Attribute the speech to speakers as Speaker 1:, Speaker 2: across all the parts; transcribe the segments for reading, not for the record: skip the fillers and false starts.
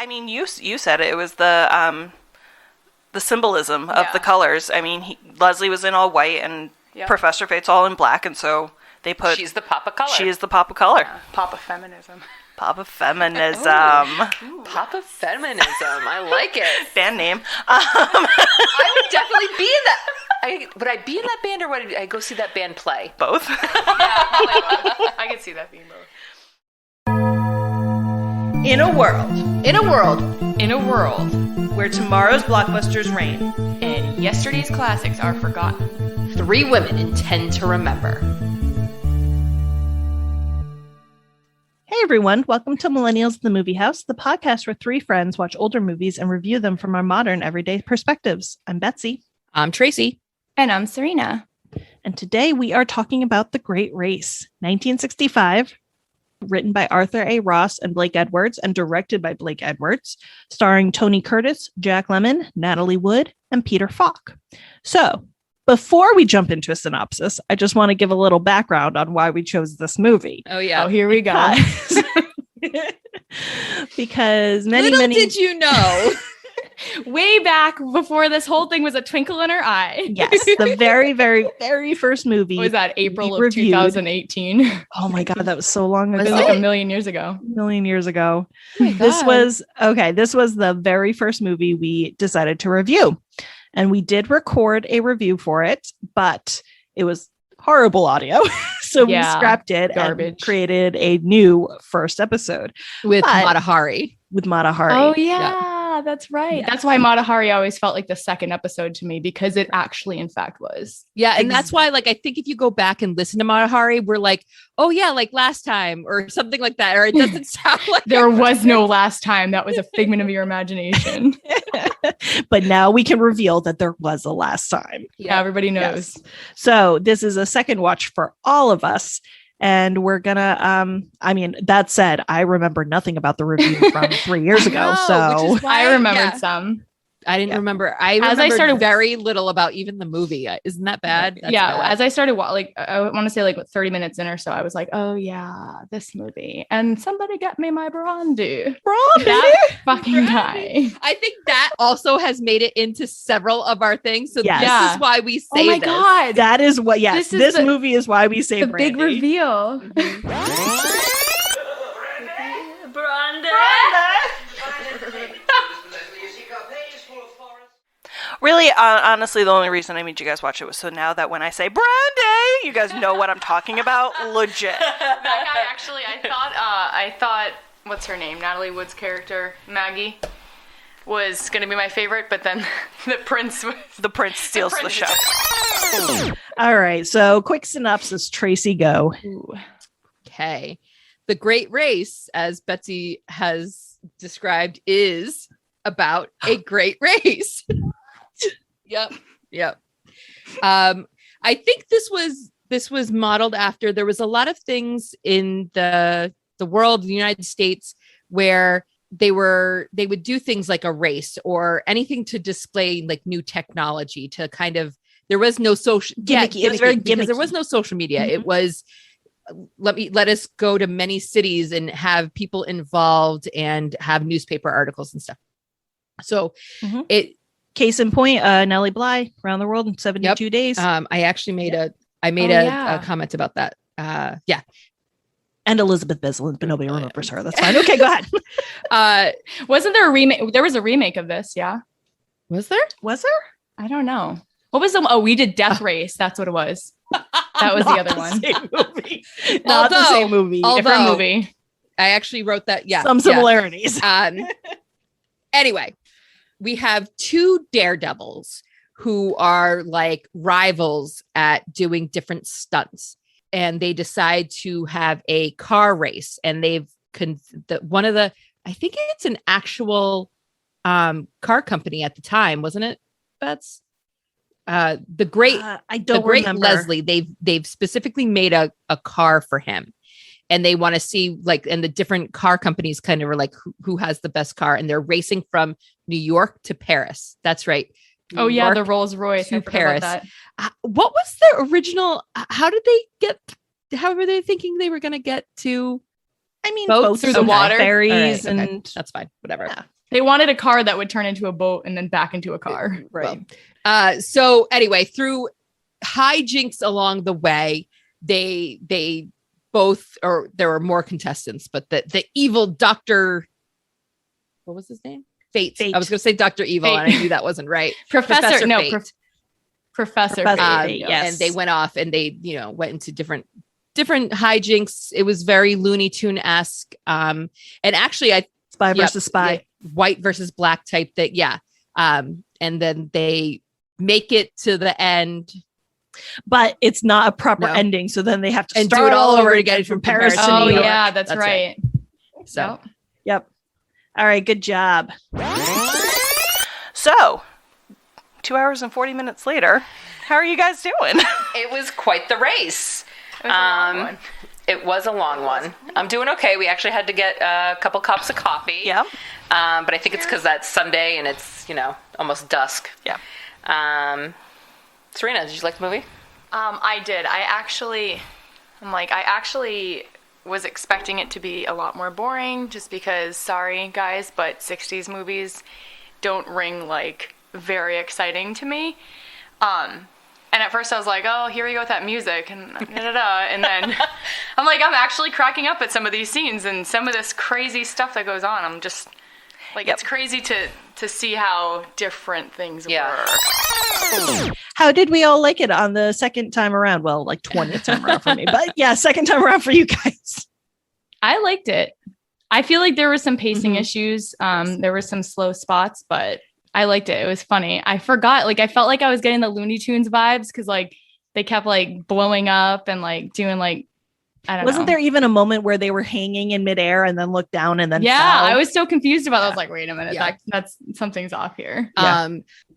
Speaker 1: I mean, you said it. It was the symbolism of the colors. I mean, Leslie was in all white and Professor Fate's all in black, and so they put...
Speaker 2: She's the pop of color.
Speaker 1: She is the pop of color.
Speaker 3: Yeah. Pop of feminism.
Speaker 1: Pop of feminism.
Speaker 2: Ooh, pop of feminism. I like it.
Speaker 1: Band name.
Speaker 2: I would definitely be in that. Would I be in that band, or would I go see that band play?
Speaker 1: Both.
Speaker 3: Yeah, I could see that being both.
Speaker 1: In a world.
Speaker 3: In a world. In a world.
Speaker 1: Where tomorrow's blockbusters reign.
Speaker 3: And yesterday's classics are forgotten.
Speaker 2: 3 women intend to remember.
Speaker 1: Hey everyone, welcome to Millennials in the Movie House, the podcast where 3 friends watch older movies and review them from our modern everyday perspectives. I'm Betsy.
Speaker 2: I'm Tracy.
Speaker 4: And I'm Serena.
Speaker 1: And today we are talking about The Great Race, 1965, written by Arthur A. Ross and Blake Edwards and directed by Blake Edwards, starring Tony Curtis, Jack Lemmon, Natalie Wood, and Peter Falk. So, before we jump into a synopsis, I just want to give a little background on why we chose this movie.
Speaker 2: Oh, yeah.
Speaker 3: Oh, here we go.
Speaker 1: Because many
Speaker 4: did you know? Way back before this whole thing was a twinkle in our eye.
Speaker 1: Yes, the very, very, very first movie.
Speaker 3: What was that, April of 2018?
Speaker 1: Oh my God, that was so long ago.
Speaker 3: It was like a million years ago.
Speaker 1: Oh this was the very first movie we decided to review. And we did record a review for it, but it was horrible audio. So we scrapped it and created a new first episode.
Speaker 2: With Mata Hari.
Speaker 4: Oh, yeah. That's right.
Speaker 3: Yeah. That's why Mata Hari always felt like the second episode to me, because it actually, in fact, was.
Speaker 2: Yeah, and that's why, like, I think if you go back and listen to Mata Hari, we're like, oh, yeah, like last time or something like that. Or it doesn't sound like
Speaker 3: there was no last time. That was a figment of your imagination.
Speaker 1: But now we can reveal that there was a last time.
Speaker 3: Yeah, everybody knows.
Speaker 1: Yes. So this is a second watch for all of us. And we're gonna, that said, I remember nothing about the review from 3 years ago. So
Speaker 3: I remembered some.
Speaker 2: I didn't remember. I started very little about even the movie. Isn't that bad? That's bad.
Speaker 3: As I started, I want to say 30 minutes in or so, I was like, oh yeah, this movie. And somebody got me my brandy. That fucking guy.
Speaker 2: I think that also has made it into several of our things. So this is why we say
Speaker 3: oh my God.
Speaker 1: That is what, this movie is why we say
Speaker 3: the brandy. Big reveal.
Speaker 1: Really, honestly, the only reason I made you guys watch it was so now that when I say brandy, you guys know what I'm talking about. Legit.
Speaker 3: That guy, actually, I thought, what's her name? Natalie Wood's character, Maggie, was going to be my favorite, but then the prince steals the show.
Speaker 1: All right, so quick synopsis, Tracy, go.
Speaker 2: Ooh. Okay. The Great Race, as Betsy has described, is about a great race. Yep. I think this was modeled after, there was a lot of things in the world, the United States, where they would do things like a race or anything to display like new technology to kind of, there was no social
Speaker 1: gimmicky. It was very gimmicky.
Speaker 2: There was no social media.
Speaker 1: Mm-hmm.
Speaker 2: It was, let us go to many cities and have people involved and have newspaper articles and stuff. So
Speaker 1: case in point, Nellie Bly, Around the World in 72 Days.
Speaker 2: I actually made a comment about that.
Speaker 1: And Elizabeth Bisland, but nobody remembers her. That's fine. Okay, go ahead.
Speaker 3: Wasn't there a remake? There was a remake of this, yeah.
Speaker 2: Was there?
Speaker 3: I don't know. What was we did Death Race. That's what it was. That was the other one.
Speaker 1: Not the same movie.
Speaker 3: Different movie.
Speaker 2: I actually wrote that. Yeah.
Speaker 1: Some similarities.
Speaker 2: Anyway, we have 2 daredevils who are like rivals at doing different stunts. And they decide to have a car race. And they've I think it's an actual car company at the time, wasn't it? That's the great
Speaker 1: remember.
Speaker 2: Leslie. They've specifically made a car for him. And they want to see and the different car companies kind of are like, who has the best car? And they're racing from New York to Paris. That's right.
Speaker 3: New York the Rolls Royce
Speaker 2: to Paris. What was the original? How were they thinking they were going to get to
Speaker 1: I mean,
Speaker 4: Boats through the
Speaker 1: and
Speaker 4: water?
Speaker 1: ferries,
Speaker 2: All right, okay.
Speaker 1: and
Speaker 2: That's fine. Whatever.
Speaker 1: Yeah.
Speaker 4: They wanted a car that would turn into a boat and then back into a car.
Speaker 1: right.
Speaker 2: So anyway, through hijinks along the way, they both, or there were more contestants, but the evil Dr. What was his name? Fate.
Speaker 1: Fate.
Speaker 2: I was going to say Dr. Evil, and I knew that wasn't right.
Speaker 4: Professor
Speaker 2: Fate.
Speaker 4: Professor
Speaker 1: Professor
Speaker 4: Fate.
Speaker 1: Fate, yes.
Speaker 2: And they went off and they, went into different hijinks. It was very Looney Tune-esque. And actually,
Speaker 1: Spy versus spy.
Speaker 2: yeah, white versus black type that, and then they make it to the end.
Speaker 1: But it's not a proper
Speaker 2: No.
Speaker 1: ending, so then they have to
Speaker 2: And do
Speaker 1: start
Speaker 2: it all over
Speaker 1: again
Speaker 2: again
Speaker 1: from
Speaker 2: from
Speaker 1: Paris
Speaker 2: Paris
Speaker 1: to
Speaker 2: to
Speaker 4: Oh
Speaker 1: New York.
Speaker 4: yeah, that's
Speaker 2: That's
Speaker 4: right.
Speaker 2: So
Speaker 1: Yep. All right, good job.
Speaker 5: So, 2 hours and 40 minutes later, how are you guys doing?
Speaker 6: It was quite the race.
Speaker 3: It was a long one.
Speaker 6: It was a long one. I'm doing okay. We actually had to get a couple cups of coffee.
Speaker 5: Yep.
Speaker 6: But I think it's because that's Sunday and it's, almost dusk.
Speaker 5: Yeah.
Speaker 6: Serena, did you like the movie?
Speaker 3: I did. I actually was expecting it to be a lot more boring just because, sorry guys, but 60s movies don't ring like very exciting to me. And at first I was like, oh, here we go with that music and da-da-da. And then I'm like, I'm actually cracking up at some of these scenes and some of this crazy stuff that goes on. I'm just like, It's crazy to see how different things work.
Speaker 1: How did we all like it on the second time around? Well, like 20th time around for me, but yeah, second time around for you guys.
Speaker 4: I liked it. I feel like there were some pacing issues. There were some slow spots, but I liked it. It was funny. I forgot, I felt like I was getting the Looney Tunes vibes because they kept blowing up and doing I don't know.
Speaker 1: Wasn't there even a moment where they were hanging in midair and then looked down and then
Speaker 4: Yeah,
Speaker 1: fell?
Speaker 4: I was so confused about it. I was like, wait a minute,
Speaker 2: Yeah.
Speaker 4: that's something's off here.
Speaker 1: Yeah.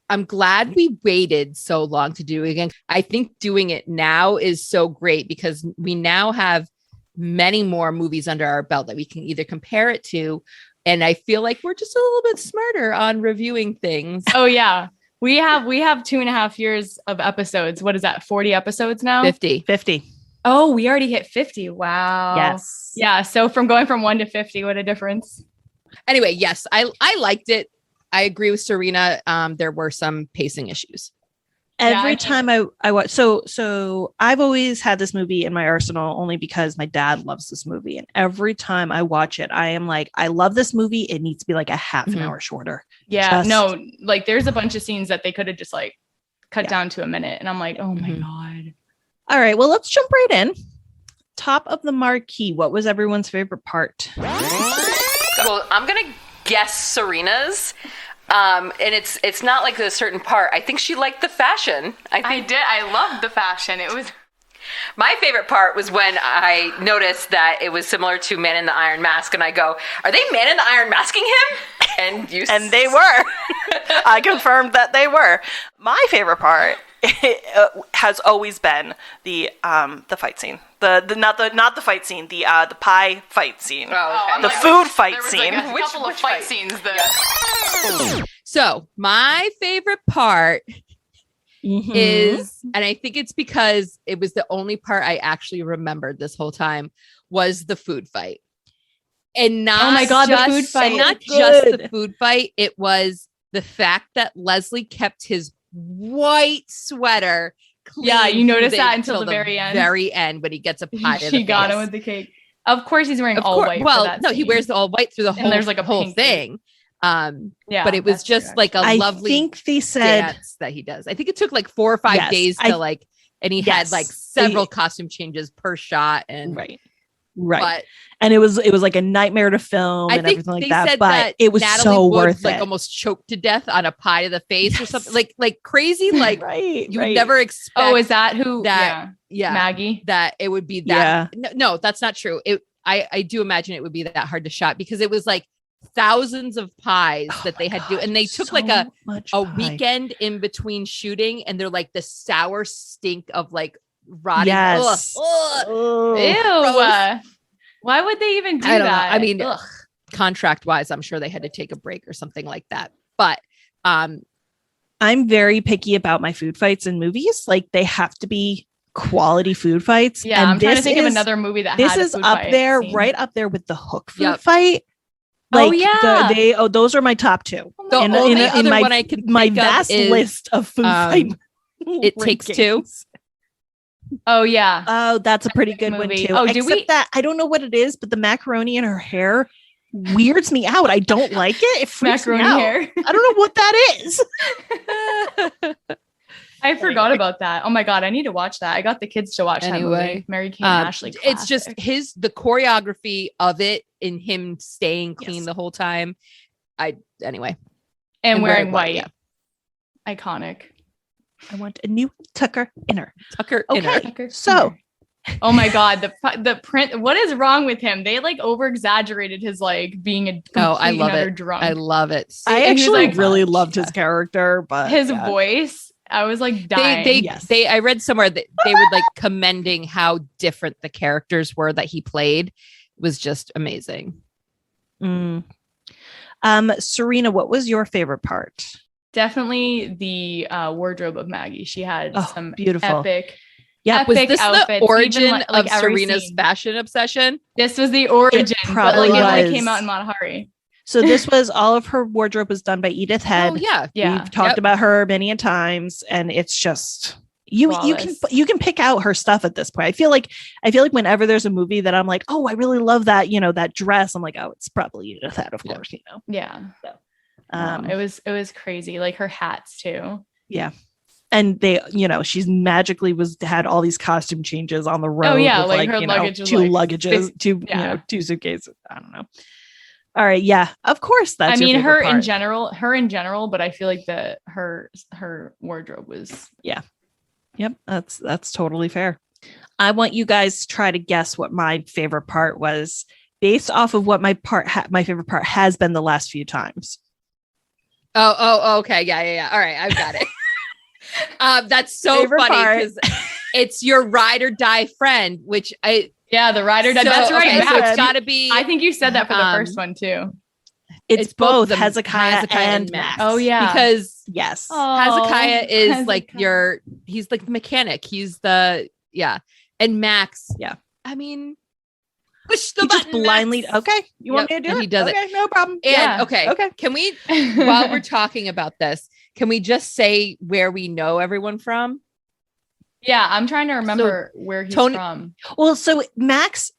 Speaker 2: I'm glad we waited so long to do it again. I think doing it now is so great because we now have many more movies under our belt that we can either compare it to. And I feel like we're just a little bit smarter on reviewing things.
Speaker 4: Oh yeah. We have 2.5 years of episodes. What is that? 40 episodes now?
Speaker 2: 50.
Speaker 1: 50.
Speaker 4: Oh, we already hit 50. Wow.
Speaker 1: Yes.
Speaker 4: Yeah. So from going from 1 to 50, what a difference.
Speaker 2: Anyway, yes, I liked it. I agree with Serena. There were some pacing issues.
Speaker 1: Every time I watch, so I've always had this movie in my arsenal only because my dad loves this movie. And every time I watch it, I am like, I love this movie. It needs to be like a half an hour shorter.
Speaker 4: Yeah.
Speaker 1: Just-
Speaker 4: No, there's a bunch of scenes that they could have just cut down to a minute. And I'm like, oh my God.
Speaker 1: All right, well, let's jump right in. Top of the marquee. What was everyone's favorite part?
Speaker 6: Well, I'm going to guess Serena's. And it's not like a certain part. I think she liked the fashion.
Speaker 3: I did. I loved the fashion. It was...
Speaker 6: My favorite part was when I noticed that it was similar to Man in the Iron Mask, and I go, "Are they Man in the Iron Masking him?"
Speaker 5: And they were. I confirmed that they were. My favorite part has always been the fight scene. Not the fight scene. The pie fight scene.
Speaker 6: Oh, okay.
Speaker 5: The food fight
Speaker 3: There was
Speaker 5: scene.
Speaker 3: a couple of fight scenes that...
Speaker 2: So my favorite part is, and I think it's because it was the only part I actually remembered this whole time, was the food fight. And not
Speaker 4: Oh my God, the food fight.
Speaker 2: And not
Speaker 1: So
Speaker 2: just
Speaker 1: good.
Speaker 2: the food fight. It was the fact that Leslie kept his white sweater clean.
Speaker 4: Yeah, you noticed
Speaker 2: through
Speaker 4: that until the very end.
Speaker 2: Very end when he gets a pie. to
Speaker 4: She
Speaker 2: the
Speaker 4: got
Speaker 2: face.
Speaker 4: him with the cake. Of course, he's wearing
Speaker 2: Of
Speaker 4: all
Speaker 2: course.
Speaker 4: white.
Speaker 2: Well,
Speaker 4: for that
Speaker 2: no, he
Speaker 4: scene.
Speaker 2: wears the all white through the whole.
Speaker 4: there's, like, a
Speaker 2: whole
Speaker 4: pink
Speaker 2: thing.
Speaker 4: Yeah,
Speaker 2: But it was
Speaker 4: that's true,
Speaker 2: just like a
Speaker 1: I
Speaker 2: lovely
Speaker 1: think they said
Speaker 2: dance that he does. I think it took like 4 or 5
Speaker 1: Yes,
Speaker 2: days to and he
Speaker 1: Yes.
Speaker 2: had like several costume changes per shot. And
Speaker 1: right.
Speaker 2: but
Speaker 1: And it was like a nightmare to film
Speaker 2: I
Speaker 1: and
Speaker 2: think
Speaker 1: everything like
Speaker 2: they
Speaker 1: that.
Speaker 2: said
Speaker 1: But
Speaker 2: that
Speaker 1: it was
Speaker 2: Natalie
Speaker 1: so
Speaker 2: Wood,
Speaker 1: worth
Speaker 2: like
Speaker 1: it.
Speaker 2: almost choked to death on a pie to the face or
Speaker 1: Yes.
Speaker 2: something like crazy. Like
Speaker 1: right.
Speaker 2: you
Speaker 1: right.
Speaker 2: would never expect.
Speaker 4: Oh, is that who?
Speaker 2: that? Yeah,
Speaker 4: Maggie.
Speaker 2: that it would be that. No, that's not true. I do imagine it would be that hard to shot because it was like thousands of pies that they had to do, and they took like a weekend in between shooting, and they're like the sour stink of like rotting.
Speaker 1: Yes.
Speaker 2: Ugh.
Speaker 4: Ew.
Speaker 2: Gross.
Speaker 4: Why would they even do
Speaker 2: I don't know.
Speaker 4: that?
Speaker 2: I mean,
Speaker 4: Ugh.
Speaker 2: contract wise, I'm sure they had to take a break or something like that. But
Speaker 1: I'm very picky about my food fights in movies. Like they have to be quality food fights.
Speaker 4: Yeah,
Speaker 1: and
Speaker 4: I'm trying to
Speaker 1: this
Speaker 4: think of
Speaker 1: is-
Speaker 4: another movie that
Speaker 1: This
Speaker 4: had a
Speaker 1: is
Speaker 4: food
Speaker 1: up
Speaker 4: fight
Speaker 1: there,
Speaker 4: scene.
Speaker 1: right up there with the Hook food
Speaker 2: Yep.
Speaker 1: fight.
Speaker 4: Oh,
Speaker 1: Like,
Speaker 4: yeah.
Speaker 1: those are my top two.
Speaker 2: The
Speaker 1: In-
Speaker 2: only
Speaker 1: in- in
Speaker 2: other
Speaker 1: my-
Speaker 2: one I can
Speaker 1: My
Speaker 2: think of
Speaker 1: vast
Speaker 2: is,
Speaker 1: list of food fight.
Speaker 2: It Takes Two.
Speaker 1: rankings.
Speaker 4: Oh yeah.
Speaker 1: Oh, that's a pretty good one
Speaker 4: movie.
Speaker 1: too.
Speaker 4: Oh, do
Speaker 1: Except
Speaker 4: we-
Speaker 1: that I don't know what it is, but the macaroni in her hair weirds me out. I don't like it. It freaks
Speaker 4: Macaroni
Speaker 1: me out.
Speaker 4: hair.
Speaker 1: I don't know what that is.
Speaker 4: I forgot about that. Oh my god, I need to watch that. I got the kids to watch that
Speaker 2: Anyway,
Speaker 4: movie. Mary Kate and Ashley.
Speaker 2: it's just
Speaker 4: classic.
Speaker 2: the choreography of it and him staying clean
Speaker 1: Yes.
Speaker 2: the whole time. Anyway.
Speaker 4: and
Speaker 2: and
Speaker 4: wearing
Speaker 2: white,
Speaker 4: white. Iconic.
Speaker 1: I want a new Tucker inner.
Speaker 2: Tucker
Speaker 1: Okay.
Speaker 2: Inner.
Speaker 1: So
Speaker 4: Oh my god, the print. What is wrong with him? They like over exaggerated his like being a
Speaker 2: Oh, I
Speaker 4: complete
Speaker 2: love
Speaker 4: and utter
Speaker 2: it.
Speaker 4: drunk.
Speaker 2: I love it.
Speaker 1: I
Speaker 4: and he was
Speaker 1: actually
Speaker 4: like-
Speaker 1: really loved his character, but
Speaker 4: His
Speaker 1: yeah.
Speaker 4: voice. I was like dying.
Speaker 1: Yes.
Speaker 2: I read somewhere that they were like commending how different the characters were that he played. It was just amazing.
Speaker 1: Mm. Serena, what was your favorite part?
Speaker 4: Definitely the wardrobe of Maggie. She had
Speaker 1: Oh,
Speaker 4: some
Speaker 1: beautiful.
Speaker 4: epic.
Speaker 1: Yeah,
Speaker 2: Was
Speaker 4: Epic
Speaker 2: this
Speaker 4: outfits,
Speaker 2: the
Speaker 4: even,
Speaker 2: origin
Speaker 4: like,
Speaker 2: of
Speaker 4: every
Speaker 2: Serena's
Speaker 4: scene.
Speaker 2: fashion obsession?
Speaker 4: This was the origin. But
Speaker 1: probably
Speaker 4: like, it like
Speaker 1: was.
Speaker 4: came out in Matahari.
Speaker 1: So this was all of her wardrobe was done by Edith Head.
Speaker 2: Oh yeah.
Speaker 4: Yeah.
Speaker 1: We've talked
Speaker 2: Yep.
Speaker 1: about her many a times, and it's just you
Speaker 4: Flawless.
Speaker 1: can pick out her stuff at this point. I feel like whenever there's a movie that I'm like, oh, I really love that, that dress. I'm like, oh, it's probably Edith Head, of
Speaker 2: Yeah.
Speaker 1: course,
Speaker 4: Yeah.
Speaker 1: Um,
Speaker 4: It was crazy. Like her hats too.
Speaker 1: yeah. And they, she's magically had all these costume changes on the road.
Speaker 4: Oh, yeah,
Speaker 1: with,
Speaker 4: like, her luggage was,
Speaker 1: two
Speaker 4: like,
Speaker 1: luggages,
Speaker 4: yeah.
Speaker 1: two suitcases. I don't know. All right, yeah, of course. That's
Speaker 4: I mean,
Speaker 1: your
Speaker 4: her
Speaker 1: favorite
Speaker 4: in
Speaker 1: part.
Speaker 4: general, but I feel like her wardrobe was
Speaker 1: Yep, that's totally fair. I want you guys to try to guess what my favorite part was based off of what my favorite part has been the last few times.
Speaker 2: Oh, okay. Yeah. All right, I've got it. That's so
Speaker 1: Favorite
Speaker 2: funny
Speaker 1: part.
Speaker 2: because it's your ride or die friend, which
Speaker 4: the rider.
Speaker 2: so,
Speaker 4: That's right.
Speaker 2: okay, so
Speaker 4: Max.
Speaker 2: it's got to be.
Speaker 4: I think you said that for the
Speaker 2: Um,
Speaker 4: first one too.
Speaker 1: It's both
Speaker 2: them,
Speaker 1: Hezekiah and Max.
Speaker 4: Oh yeah.
Speaker 2: because
Speaker 1: Yes.
Speaker 2: Hezekiah is like
Speaker 4: Hezekiah.
Speaker 2: he's like the mechanic. He's and Max.
Speaker 1: Yeah.
Speaker 2: I mean, push the
Speaker 1: He
Speaker 2: button.
Speaker 1: just blindly.
Speaker 2: Max.
Speaker 1: Okay, you want me to
Speaker 2: Yep,
Speaker 1: do
Speaker 2: and
Speaker 1: it?
Speaker 2: he does it.
Speaker 1: Okay, no problem.
Speaker 2: And
Speaker 4: Yeah.
Speaker 2: okay,
Speaker 1: Okay.
Speaker 2: Can we, while we're talking about this, can we just say where we know everyone from?
Speaker 4: Yeah, I'm trying to remember where he's
Speaker 2: Tony-
Speaker 4: from.
Speaker 1: Well, so Max,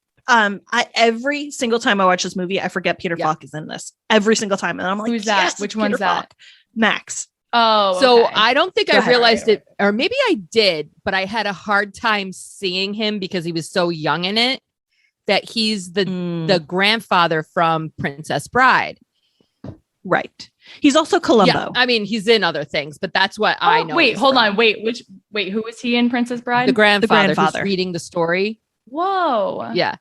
Speaker 1: every single time I watch this movie, I forget Peter
Speaker 2: Yeah.
Speaker 1: Falk is in this every single time, and I'm like,
Speaker 4: Who's that?
Speaker 1: yes,
Speaker 4: Which
Speaker 1: it's
Speaker 4: one's
Speaker 1: Peter
Speaker 4: that?
Speaker 1: Falk. Max.
Speaker 4: Oh,
Speaker 2: So
Speaker 4: okay.
Speaker 2: I don't think
Speaker 1: Go
Speaker 2: I
Speaker 1: ahead.
Speaker 2: realized it, or maybe I did, but I had a hard time seeing him because he was so young in it. That he's the grandfather from Princess Bride.
Speaker 1: Right. He's also Columbo.
Speaker 2: Yeah, I mean he's in other things, but that's what I know.
Speaker 4: Wait, hold on. Wait, who was he in Princess Bride?
Speaker 2: The grandfather
Speaker 1: grandfather.
Speaker 2: who's reading the story.
Speaker 4: Whoa.
Speaker 2: Yeah.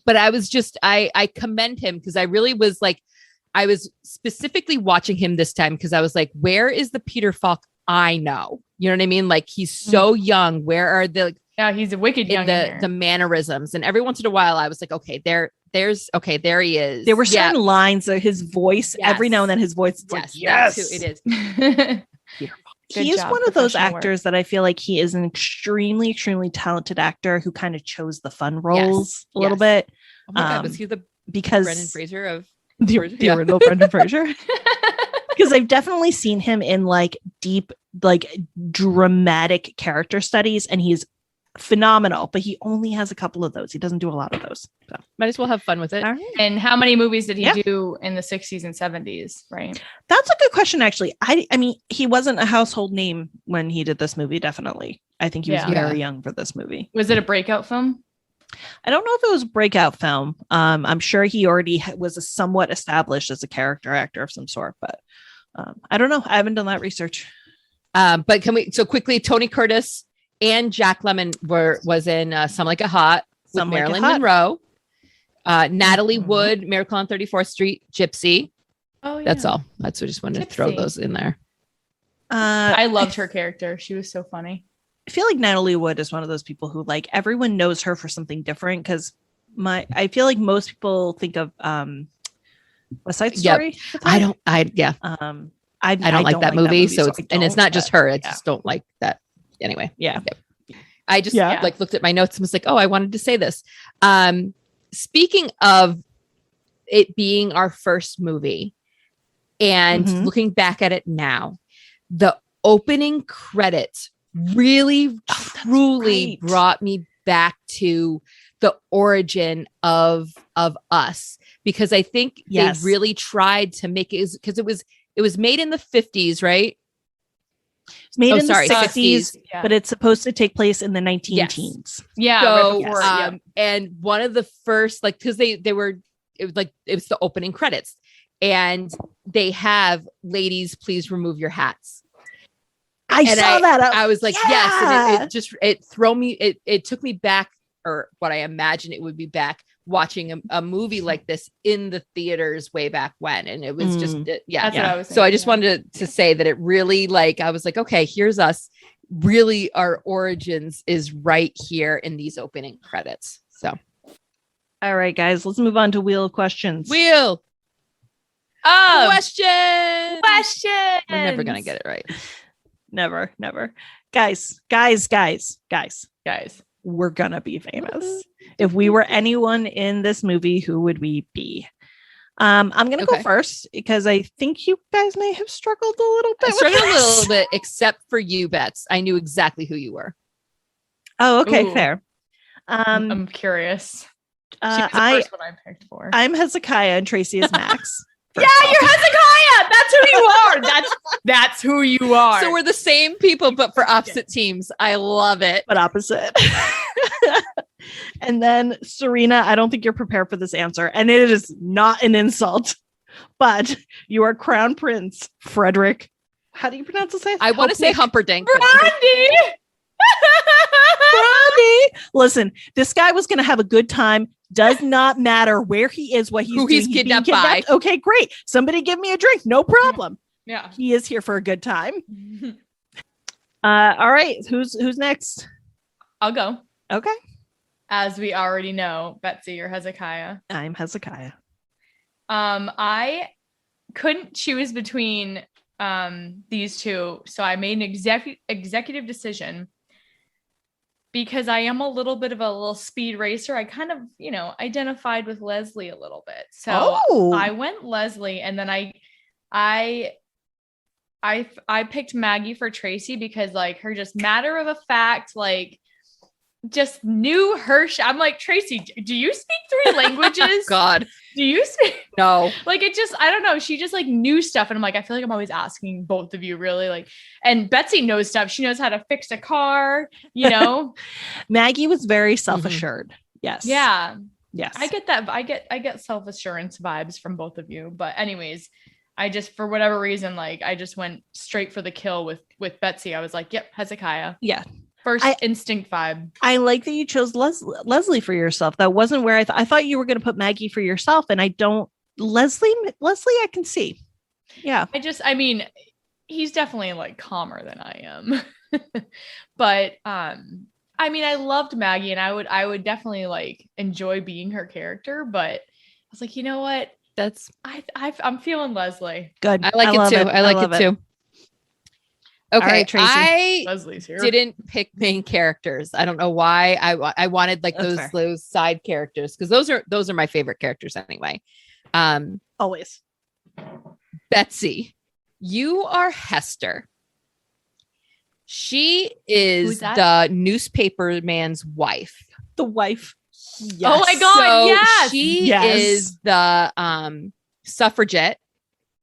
Speaker 2: But I was just I commend him because I really was like, I was specifically watching him this time because I was like, where is the Peter Falk I know? You know what I mean? Like he's so young. Where are the
Speaker 4: Yeah, he's a wicked young.
Speaker 2: the mannerisms? And every once in a while I was like, okay, there he is.
Speaker 1: There were certain lines of his voice.
Speaker 2: Yes.
Speaker 1: Every now and then his voice is like,
Speaker 2: Yes,
Speaker 1: yes,
Speaker 2: that's who it is.
Speaker 4: Good
Speaker 1: He is
Speaker 4: job,
Speaker 1: one of those
Speaker 4: professional work.
Speaker 1: actors that I feel like he is an extremely, extremely talented actor who kind of chose the fun roles a little
Speaker 2: yes.
Speaker 1: bit.
Speaker 2: Oh my god, was he the
Speaker 1: Because
Speaker 2: Brendan Fraser of
Speaker 1: the
Speaker 2: Yeah.
Speaker 1: original Brendan Fraser. Because I've definitely seen him in like deep, like dramatic character studies, and he's phenomenal. But he only has a couple of those. He doesn't do a lot of those. So.
Speaker 2: might as well have fun with it.
Speaker 1: All right.
Speaker 4: And how many movies did he
Speaker 1: Yeah.
Speaker 4: do in the 60s and 70s? Right.
Speaker 1: That's a good question, actually. I mean, he wasn't a household name when he did this movie. Definitely, I think he was
Speaker 4: Yeah.
Speaker 1: very young for this movie.
Speaker 4: Was it a breakout film?
Speaker 1: I don't know if it was a breakout film. I'm sure he already was somewhat established as a character actor of some sort, but I don't know. I haven't done that research.
Speaker 2: But can we quickly? Tony Curtis and Jack Lemmon was in Some Like It Hot with
Speaker 1: Some Like It
Speaker 2: Marilyn
Speaker 1: Hot.
Speaker 2: Monroe. Natalie
Speaker 1: Mhm.
Speaker 2: Wood, Miracle on 34th Street, Gypsy.
Speaker 4: Oh, yeah.
Speaker 2: That's all. I just wanted to throw
Speaker 4: Gypsy.
Speaker 2: those in there.
Speaker 4: I loved her character. She was so funny.
Speaker 1: I feel like Natalie Wood is one of those people who like everyone knows her for something different because I feel like most people think of West Side
Speaker 2: Yep.
Speaker 1: Story.
Speaker 2: I don't like that movie. So it's, and it's not just her. I just don't like that. Anyway.
Speaker 1: Yeah.
Speaker 2: I just
Speaker 1: Yeah.
Speaker 2: like looked at my notes and was like, oh, I wanted to say this. Speaking of it being our first movie and
Speaker 1: Mhm.
Speaker 2: looking back at it now, the opening credits really truly
Speaker 1: right.
Speaker 2: brought me back to the origin of us, because I think
Speaker 1: Yes.
Speaker 2: they really tried to make it, because it was made in the 50s, right?
Speaker 1: It's made
Speaker 2: Oh,
Speaker 1: in
Speaker 2: sorry,
Speaker 1: the 60s,
Speaker 4: Yeah.
Speaker 1: but it's supposed to take place in the 19
Speaker 2: Yes.
Speaker 1: teens.
Speaker 4: Yeah.
Speaker 2: So,
Speaker 4: right before, yeah.
Speaker 2: and one of the first, like, because they were, it was the opening credits, and they have "Ladies, please remove your hats."
Speaker 1: I
Speaker 2: And
Speaker 1: saw that.
Speaker 2: I was like,
Speaker 1: yeah.
Speaker 2: yes, and it took me back, or what I imagine it would be back, watching a movie like this in the theaters way back when, and it was just yeah.
Speaker 4: That's what I was
Speaker 2: So I
Speaker 4: thinking,
Speaker 2: just
Speaker 4: yeah.
Speaker 2: wanted to say that it really, like, I was like, okay, here's us. Really, our origins is right here in these opening credits. So,
Speaker 1: All right, guys, let's move on to Wheel of Questions.
Speaker 2: Wheel
Speaker 4: Oh,
Speaker 2: question.
Speaker 4: question.
Speaker 2: We're never gonna get it right.
Speaker 1: Never. Guys, guys. We're gonna be famous. If we were anyone in this movie, who would we be? I'm gonna go
Speaker 2: Okay.
Speaker 1: first because I think you guys may have struggled a little bit.
Speaker 2: I struggled
Speaker 1: with
Speaker 2: a
Speaker 1: this.
Speaker 2: little bit, except for you, Bets. I knew exactly who you were.
Speaker 1: Oh, okay,
Speaker 4: Ooh.
Speaker 1: fair.
Speaker 4: I'm curious. She was the
Speaker 1: I
Speaker 4: first one I picked for.
Speaker 1: I'm Hezekiah and Tracy is Max.
Speaker 4: Yeah, you're Hezekiah. That's who you are. That's who you are.
Speaker 2: So we're the same people, but for opposite teams. I love it.
Speaker 1: but opposite. And then Serena, I don't think you're prepared for this answer, and it is not an insult, but you are Crown Prince Frederick. How do you pronounce his name?
Speaker 2: I want to say Humperdinck. but-
Speaker 4: Brandy.
Speaker 1: Brandy. Listen, this guy was going to have a good time. Does not matter where he is, what he's
Speaker 2: Who
Speaker 1: doing.
Speaker 2: he's
Speaker 1: being
Speaker 2: kidnapped by.
Speaker 1: Okay, great. Somebody give me a drink. No problem.
Speaker 4: Yeah.
Speaker 1: He is here for a good time. All right. Who's next?
Speaker 4: I'll go.
Speaker 1: Okay.
Speaker 4: As we already know, Betsy, you're Hezekiah.
Speaker 1: I'm Hezekiah.
Speaker 4: I couldn't choose between these two, so I made an executive decision because I am a little bit of a little speed racer. I kind of, identified with Leslie a little bit. So I went Leslie, and then I picked Maggie for Tracy because, like, her just matter of a fact, like, just knew her. I'm like, Tracy, do you speak 3 languages?
Speaker 2: God,
Speaker 4: Do you speak?
Speaker 2: no.
Speaker 4: Like, it just, I don't know. She just, like, knew stuff. And I'm like, I feel like I'm always asking both of you, really. Like, and Betsy knows stuff. She knows how to fix a car,
Speaker 1: Maggie was very self-assured. Yes.
Speaker 4: Yeah.
Speaker 1: Yes.
Speaker 4: I get that. I get self-assurance vibes from both of you. But anyways, I just, for whatever reason, like, I just went straight for the kill with Betsy. I was like, yep, Hezekiah.
Speaker 1: Yeah.
Speaker 4: First instinct vibe.
Speaker 1: I like that you chose Leslie for yourself. That wasn't where I thought you were going to put Maggie for yourself. And I don't, Leslie, I can see. Yeah.
Speaker 4: I mean, he's definitely, like, calmer than I am. But, I mean, I loved Maggie, and I would definitely, like, enjoy being her character, but I was like, you know what?
Speaker 2: That's
Speaker 4: I'm feeling Leslie.
Speaker 1: Good.
Speaker 2: I like it
Speaker 1: love
Speaker 2: too. I like
Speaker 1: love
Speaker 2: it too. Okay,
Speaker 1: right, Tracy.
Speaker 2: I
Speaker 4: Leslie's here.
Speaker 2: didn't pick main characters. I don't know why. I wanted, like,
Speaker 1: That's fair.
Speaker 2: those side characters, because those are my favorite characters anyway.
Speaker 1: Always.
Speaker 2: Betsy, you are Hester. She is
Speaker 4: Who's that?
Speaker 2: the newspaper man's wife.
Speaker 1: The wife. Yes.
Speaker 4: Oh my God.
Speaker 2: So
Speaker 4: yes.
Speaker 2: she
Speaker 1: Yes.
Speaker 2: is the suffragette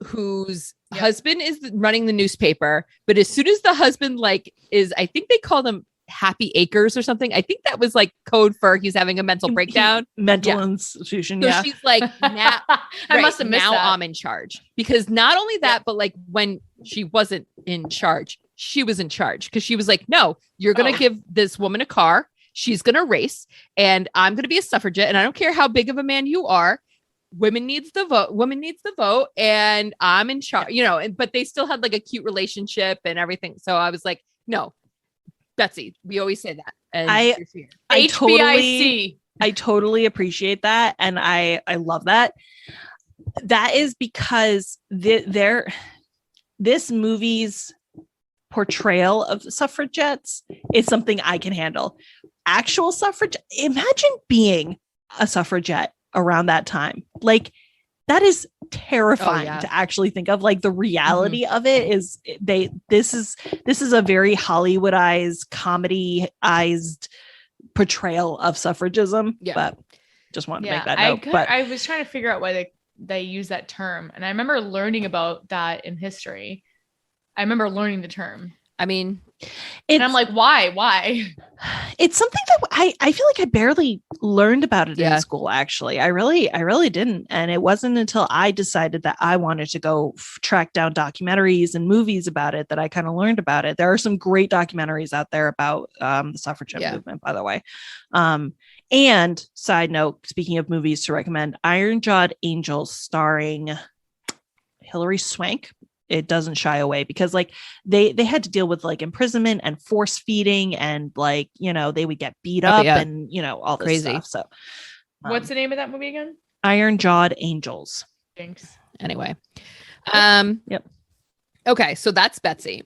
Speaker 2: whose
Speaker 4: Yep.
Speaker 2: husband is running the newspaper. But as soon as the husband, like, is, I think they call them Happy Acres or something. I think that was, like, code for he's having a mental breakdown.
Speaker 1: Mental
Speaker 2: Yeah.
Speaker 1: institution.
Speaker 2: So
Speaker 1: Yeah.
Speaker 2: she's like, now,
Speaker 4: I must have missed
Speaker 2: now
Speaker 4: that.
Speaker 2: I'm in charge. Because not only that, but, like, when she wasn't in charge, she was in charge, because she was like, no, you're going to give this woman a car. She's going to race, and I'm going to be a suffragette. And I don't care how big of a man you are. Women needs the vote. And I'm in charge, but they still had, like, a cute relationship and everything. So I was like, no, Betsy, we always say that. And
Speaker 1: I
Speaker 4: HBIC.
Speaker 1: I totally appreciate that. And I love that. That is because this movie's portrayal of suffragettes is something I can handle. Actual suffrage, imagine being a suffragette around that time. Like, that is terrifying to actually think of. Like, the reality of it is this is a very Hollywoodized, comedy-ized portrayal of suffragism.
Speaker 2: Yeah.
Speaker 1: But just wanted to make that note. But
Speaker 4: I was trying to figure out why they use that term. And I remember learning about that in history. I remember learning the term.
Speaker 2: I mean,
Speaker 4: and I'm like, why?
Speaker 1: It's something that I feel like I barely learned about it in school. Actually, I really didn't. And it wasn't until I decided that I wanted to go track down documentaries and movies about it that I kind of learned about it. There are some great documentaries out there about the suffragette movement, by the way. And side note, speaking of movies to recommend, Iron Jawed Angels starring Hilary Swank. It doesn't shy away because like they had to deal with like imprisonment and force feeding and like, you know, they would get beat up and, you know, all this
Speaker 2: crazy
Speaker 1: stuff. So
Speaker 4: what's the name of that movie again?
Speaker 1: Iron Jawed Angels.
Speaker 4: Thanks.
Speaker 2: Anyway.
Speaker 1: Yep.
Speaker 2: Okay. So that's Betsy.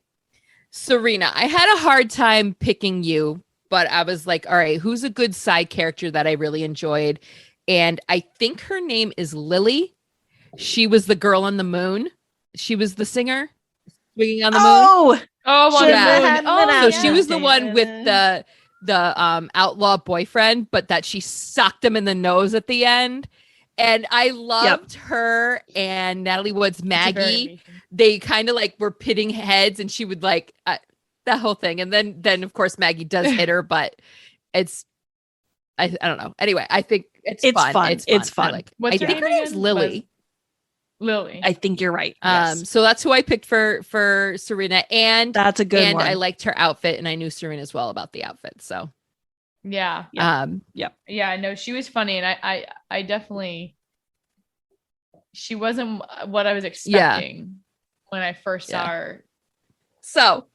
Speaker 2: Serena, I had a hard time picking you, but I was like, all right, who's a good side character that I really enjoyed? And I think her name is Lily. She was the girl on the moon. She was the singer swinging on the moon. So she was the one with the outlaw boyfriend, but that she socked him in the nose at the end. And I loved her and Natalie Wood's Maggie. They kind of like were pitting heads, and she would like that whole thing. And then of course Maggie does hit her, but it's I don't know. Anyway, I think it's fun. It's fun. I think her name's Lily.
Speaker 4: Lily.
Speaker 1: I think you're right. Yes.
Speaker 2: So that's who I picked for Serena, and
Speaker 1: that's a good one.
Speaker 2: I liked her outfit, and I knew Serena as well about the outfit. So
Speaker 4: yeah. No, she was funny, and I definitely, she wasn't what I was expecting when I first saw her.
Speaker 2: So,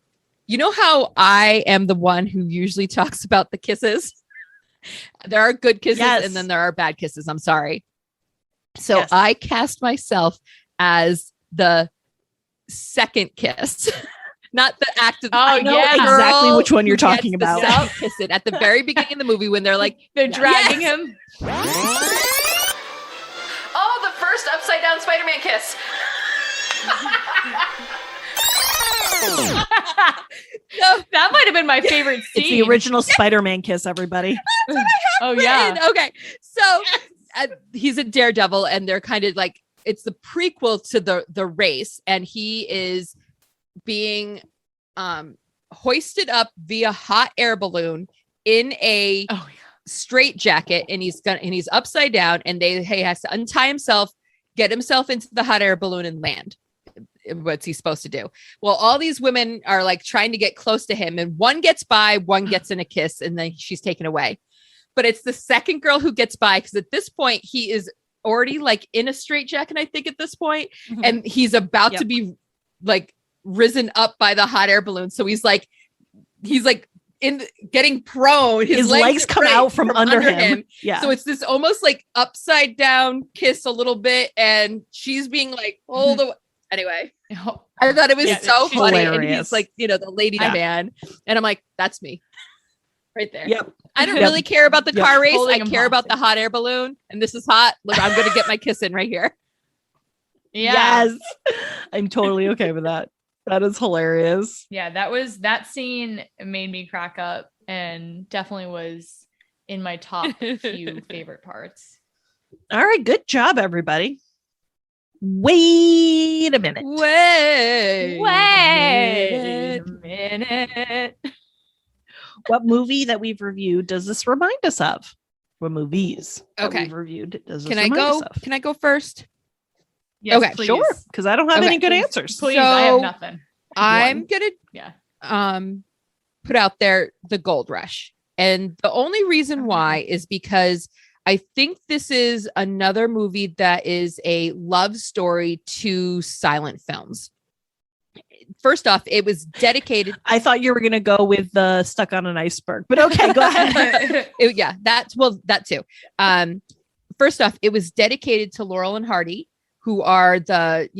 Speaker 2: you know how I am the one who usually talks about the kisses? There are good kisses, and then there are bad kisses. I'm sorry. So I cast myself as the second kiss, not the act of
Speaker 1: I know exactly which one you're talking about.
Speaker 2: Kiss it at the very beginning of the movie when they're like
Speaker 4: they're dragging him.
Speaker 6: Oh, the first upside down Spiderman kiss.
Speaker 2: No,
Speaker 4: that might have been my favorite scene.
Speaker 1: It's the original Spider-Man kiss, everybody.
Speaker 2: That's what I have written. Okay, so he's a daredevil, and they're kind of like, it's the prequel to the race, and he is being hoisted up via hot air balloon in a straight jacket, and he's upside down, and he has to untie himself, get himself into the hot air balloon, and land. What's he supposed to do? Well, all these women are like trying to get close to him, and one gets by, one gets in a kiss, and then she's taken away. But it's the second girl who gets by, because at this point he is already like in a straitjacket, I think at this point, and he's about to be like risen up by the hot air balloon. So he's like in getting prone. His legs come out from under him. Yeah. So it's this almost like upside down kiss a little bit, and she's being like, hold away. Anyway, I thought it was so funny. Hilarious. And he's like, you know, the lady man. And I'm like, that's me. Right there. Yep. I don't really care about the car race. I care about the hot air balloon. And this is hot. Look, I'm going to get my kiss in right here.
Speaker 1: Yeah. Yes. I'm totally okay with that. That is hilarious.
Speaker 4: Yeah, that scene made me crack up, and definitely was in my top few favorite parts.
Speaker 1: All right. Good job, everybody. Wait a minute.
Speaker 4: Wait a minute.
Speaker 1: What movie that we've reviewed does this remind us of? What movies that we've reviewed does this remind us of?
Speaker 2: Can I go first?
Speaker 4: Yes,
Speaker 1: okay,
Speaker 4: please.
Speaker 1: sure. Because I don't have any good answers.
Speaker 4: Please, I have nothing.
Speaker 2: I'm gonna put out there The Gold Rush. And the only reason why is because I think this is another movie that is a love story to silent films. First off, it was dedicated.
Speaker 1: I thought you were going to go with the Stuck on an Iceberg, but okay, go ahead.
Speaker 2: That too. First off, it was dedicated to Laurel and Hardy, who are the,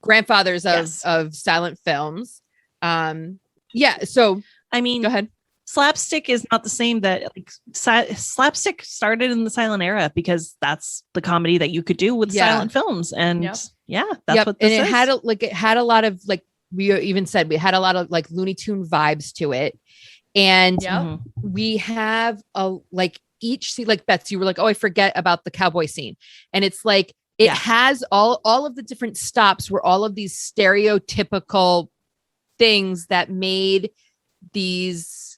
Speaker 2: grandfathers of silent films. Yeah. So
Speaker 1: I mean,
Speaker 2: go ahead.
Speaker 1: slapstick is not the same that like slapstick started in the silent era because that's the comedy that you could do with
Speaker 2: Yeah.
Speaker 1: silent films. And
Speaker 4: Yep.
Speaker 1: that's what this
Speaker 2: and
Speaker 1: is.
Speaker 2: it had a lot of like, we even said we had a lot of like Looney Tune vibes to it. And
Speaker 4: Yep.
Speaker 1: Mhm.
Speaker 2: we have a like each scene, like Betsy, you were like, oh, I forget about the cowboy scene. And it's like, it
Speaker 1: Yeah.
Speaker 2: has all of the different stops where all of these stereotypical things that made these,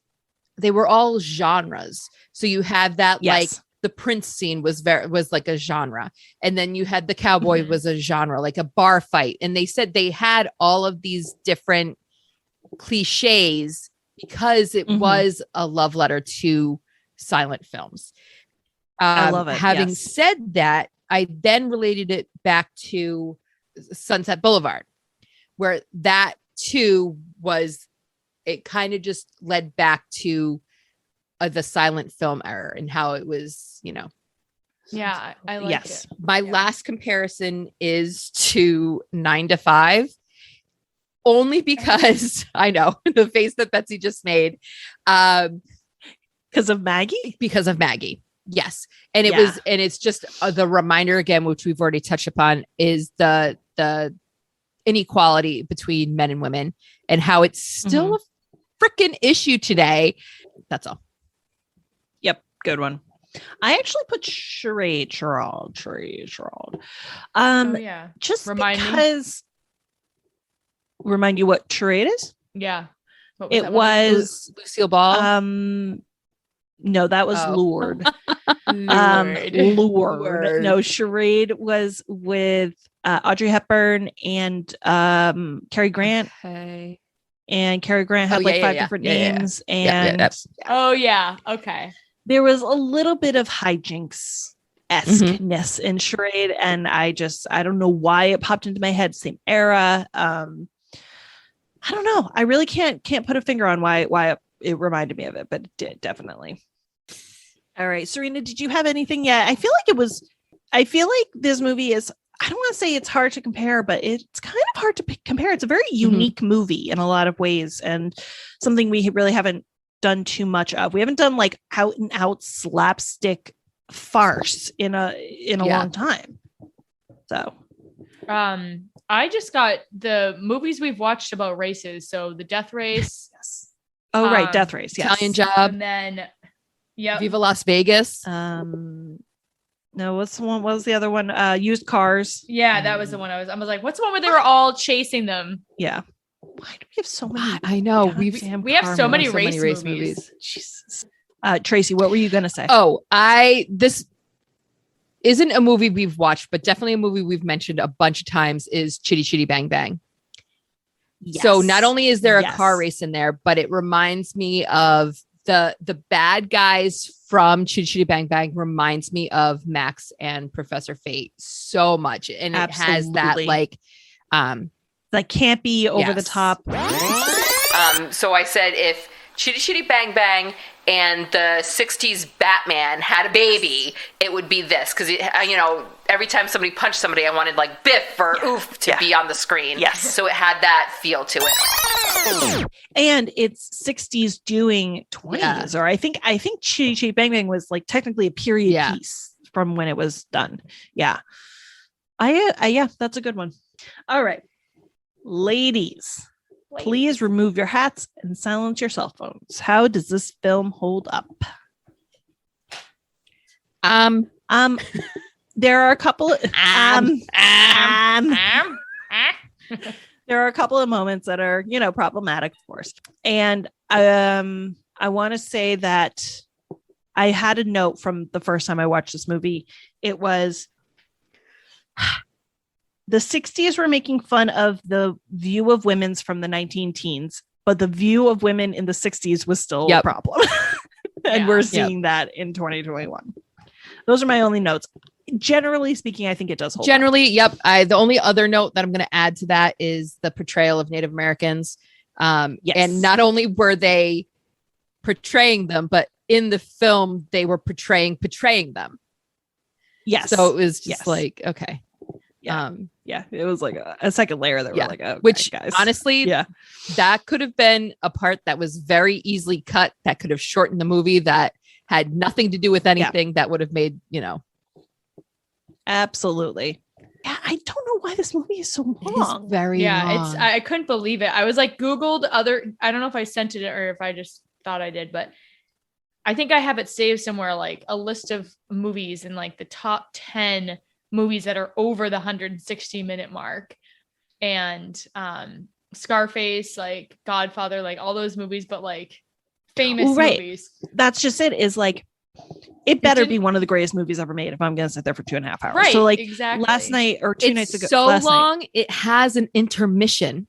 Speaker 2: they were all genres. So you have that, like
Speaker 1: Yes.
Speaker 2: the Prince scene was like a genre. And then you had the cowboy
Speaker 1: Mhm.
Speaker 2: was a genre, like a bar fight. And they said they had all of these different cliches because it
Speaker 1: Mhm.
Speaker 2: was a love letter to silent films.
Speaker 1: I love it.
Speaker 2: Having
Speaker 1: Yes.
Speaker 2: said that, I then related it back to Sunset Boulevard, where that too was, it kind of just led back to the silent film era and how it was,
Speaker 4: Yeah, I like
Speaker 1: Yes.
Speaker 4: it.
Speaker 2: My
Speaker 4: Yeah.
Speaker 2: last comparison is to 9 to 5, only because I know the face that Betsy just made,
Speaker 1: Because of Maggie?
Speaker 2: because of Maggie. Yes. And it
Speaker 1: Yeah.
Speaker 2: was, and it's just the reminder again, which we've already touched upon, is the inequality between men and women and how it's still a freaking issue today. That's all.
Speaker 1: Yep. Good one. I actually put charade.
Speaker 4: Oh yeah.
Speaker 1: Just
Speaker 4: Remind me.
Speaker 1: because. Remind you what charade is?
Speaker 4: Yeah. What
Speaker 1: It
Speaker 4: that one?
Speaker 1: was
Speaker 2: Lucille Ball.
Speaker 1: no, that was
Speaker 2: Oh.
Speaker 1: Lured.
Speaker 4: Lured.
Speaker 1: Lured. No, charade was with Audrey Hepburn and Cary Grant.
Speaker 2: Okay.
Speaker 1: And Cary Grant had
Speaker 2: Oh,
Speaker 1: like
Speaker 2: yeah,
Speaker 1: five
Speaker 2: yeah,
Speaker 1: different
Speaker 2: yeah, yeah.
Speaker 1: names.
Speaker 2: Yeah,
Speaker 1: And
Speaker 2: yeah.
Speaker 4: Oh yeah. Okay.
Speaker 1: there was a little bit of hijinks esqueness in charade. And I don't know why it popped into my head. Same era. I don't know. I really can't put a finger on why it reminded me of it, but it did definitely. All right, Serena, did you have anything yet? I feel like this movie is, I don't want to say it's hard to compare, but it's kind of hard to compare. It's a very unique movie in a lot of ways and something we really haven't done too much of. We haven't done like out and out slapstick farce in a long time. So,
Speaker 4: I just got the movies we've watched about races. So the Death Race.
Speaker 1: yes. Oh, right. Death Race. Yes.
Speaker 2: Italian Job.
Speaker 4: And then, yeah.
Speaker 2: Viva Las Vegas.
Speaker 1: No, what's the one? What was the other one? Used Cars.
Speaker 4: Yeah, that was the one I was like, what's the one where they were all chasing them?
Speaker 1: Yeah. Why do we have so many?
Speaker 2: I know.
Speaker 1: goddamn
Speaker 4: we have
Speaker 1: car
Speaker 4: so many
Speaker 1: movies?
Speaker 4: race movies.
Speaker 1: Jesus. Tracy, what were you going to say?
Speaker 2: Oh, this isn't a movie we've watched, but definitely a movie we've mentioned a bunch of times is Chitty Chitty Bang Bang.
Speaker 1: Yes.
Speaker 2: So not only is there a
Speaker 1: Yes.
Speaker 2: car race in there, but it reminds me of the bad guys from Chitty Chitty Bang Bang reminds me of Max and Professor Fate so much. And it has that
Speaker 1: Absolutely.
Speaker 2: like
Speaker 1: campy over the
Speaker 2: Yes.
Speaker 1: top.
Speaker 6: So I said if Chitty Chitty Bang Bang and the 60s Batman had a baby, it would be this. Because, every time somebody punched somebody, I wanted like Biff or Oof to be on the screen.
Speaker 5: Yes.
Speaker 6: So it had that feel to it.
Speaker 1: And it's 60s doing 20s, or I think Chitty Chitty Bang Bang was like technically a period piece from when it was done. Yeah. Yeah, that's a good one. All right. Ladies, please remove your hats and silence your cell phones. How does this film hold up? There are a couple there are a couple of moments that are, problematic, of course. And I want to say that I had a note from the first time I watched this movie. It was the 60s were making fun of the view of women's from the 19 teens, but the view of women in the 60s was still a problem. And we're seeing that in 2021. Those are my only notes. Generally speaking, I think it does hold up.
Speaker 2: The only other note that I'm going to add to that is the portrayal of Native Americans.
Speaker 1: Yes.
Speaker 2: And not only were they portraying them, but in the film, they were portraying them.
Speaker 1: Yes.
Speaker 2: So it was just
Speaker 1: Yes.
Speaker 2: like, okay.
Speaker 1: Yeah. Yeah, it was like a second layer that
Speaker 2: Yeah.
Speaker 1: we're like, oh,
Speaker 2: Which
Speaker 1: guys.
Speaker 2: honestly,
Speaker 1: Yeah.
Speaker 2: that could have been a part that was very easily cut, that could have shortened the movie, that had nothing to do with anything, that would have made,
Speaker 1: Absolutely. Yeah, I don't know why this movie is so long.
Speaker 2: It is very long.
Speaker 4: I couldn't believe it. I was like Googled I don't know if I sent it or if I just thought I did, but I think I have it saved somewhere, like a list of movies and like the top 10 movies that are over the 160-minute mark. And Scarface, like Godfather, like all those movies, but like famous movies.
Speaker 1: That's just it, is like, it better be one of the greatest movies ever made if I'm going to sit there for 2.5 hours.
Speaker 4: Right.
Speaker 1: So like
Speaker 4: exactly.
Speaker 1: last night or two nights ago.
Speaker 2: So long, it has an intermission.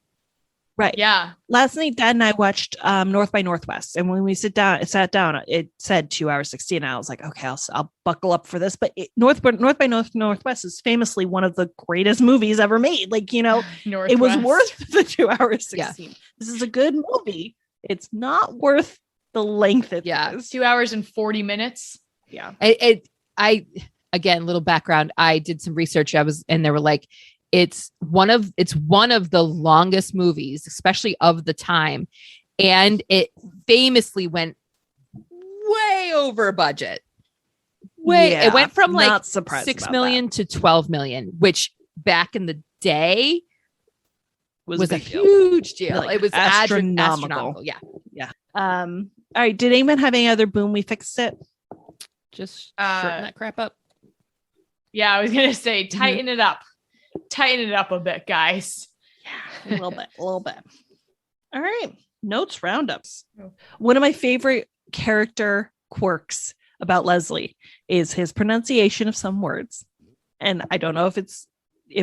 Speaker 1: Right.
Speaker 4: Yeah.
Speaker 1: Last night, Dad and I watched North by Northwest, and when we sat down, it said 2 hours 60, and I was like, okay, I'll buckle up for this. But North by Northwest is famously one of the greatest movies ever made. Like, it was worth the 2 hours 16. Yeah. This is a good movie. It's not worth the length it is.
Speaker 4: 2 hours and 40 minutes.
Speaker 1: Yeah.
Speaker 2: I again, little background. I did some research. And they were like, it's one of the longest movies, especially of the time. And it famously went way over budget. It went from like 6 million to 12 million, which back in the day was a huge deal.
Speaker 1: Like,
Speaker 2: it was astronomical. Yeah.
Speaker 1: Yeah. All right. Did anyone have any other boom? We fixed it.
Speaker 2: Just shorten that crap up.
Speaker 4: Yeah, I was gonna say tighten it up. Tighten it up a bit, guys.
Speaker 1: Yeah, a little bit. All right. Notes roundups. One of my favorite character quirks about Leslie is his pronunciation of some words. And I don't know if